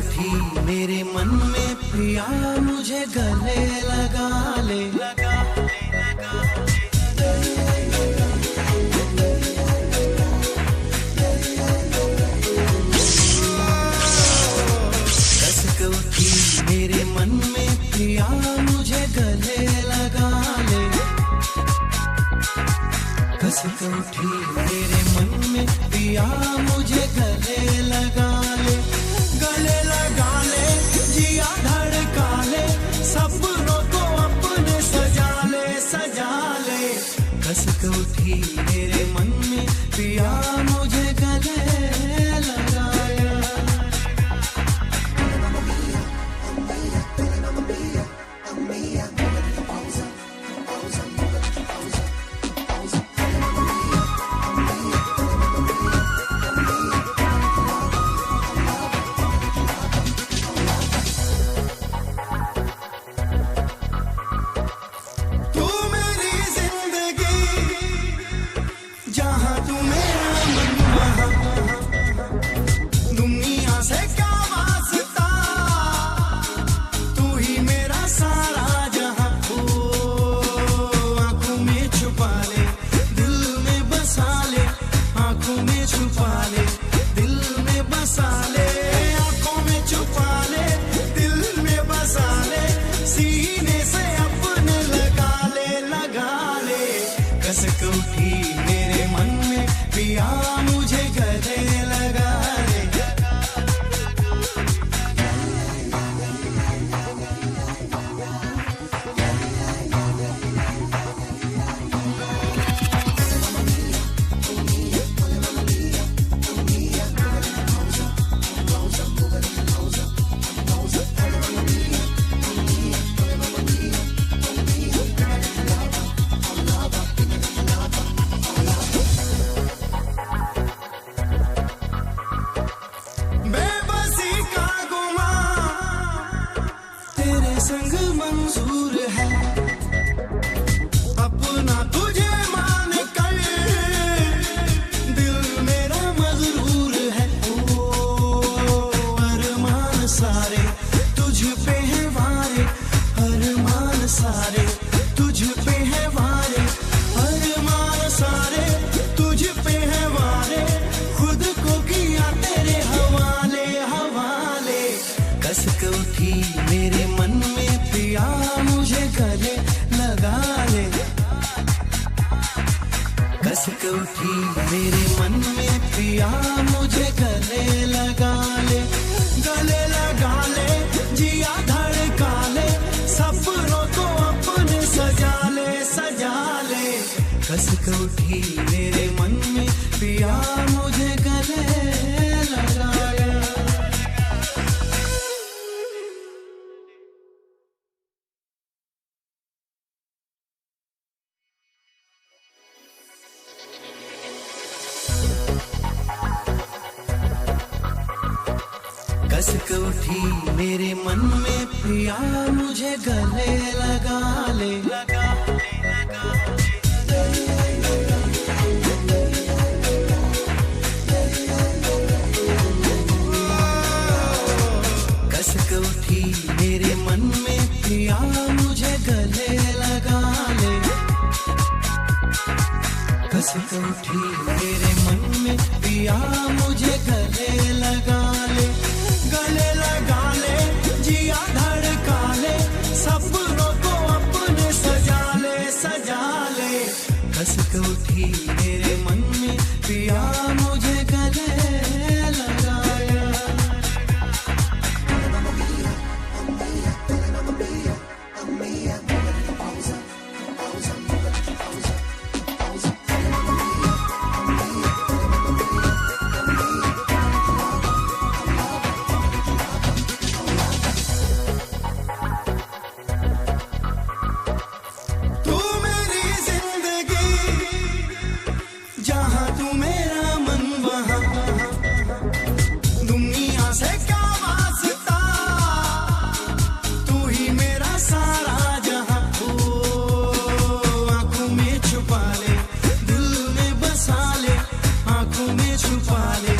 उठी मेरे मन में प्रिया मुझे गले लगा ले, कसक उठी मेरे मन में प्रिया मुझे गले लगा ले, कसक उठी मेरे मन में प्रिया मुझे गले लगा ले, गले लगा ले जिया धड़का ले, सपनों को अपने सजा ले, सजा ले, कसक उठी मेरे मन में प्रिया मुझे गले लगाया। कसक उठी मेरे मन में पिया मुझे गले लगा ले, संग मंजूर है अपना तुझे मान कर, दिल मेरा मजरूर है, ओ अरमान सारे तुझ पे है वारे, अरमान सारे तुझ पे है वारे, अरमान सारे तुझ पे है वारे, खुद को किया तेरे हवाले, हवाले, कसक उठी मेरे मन में प्रिया मुझे गले लगा ले, कसक उठी मेरे मन में प्रिया मुझे गले लगा ले, गले लगा ले जिया धड़का ले, सपनों को अपने सजा ले, सजा ले, कसक उठी मेरे मन में प्रिया मुझे गले लगाया। कसक उठी मेरे मन में प्रिया मुझे गले लगा ले, कसक उठी मेरे मन में प्रिया मुझे गले लगा ले, कसक उठी मेरे मन में प्रिया मुझे गले लगा ले, गले लगा ले जिया धड़का ले, सपनों को अपने सजा ले, सजा ले, कसक उठी मेरे मन में प्रिया मुझे गले लगाया। छुपा ले,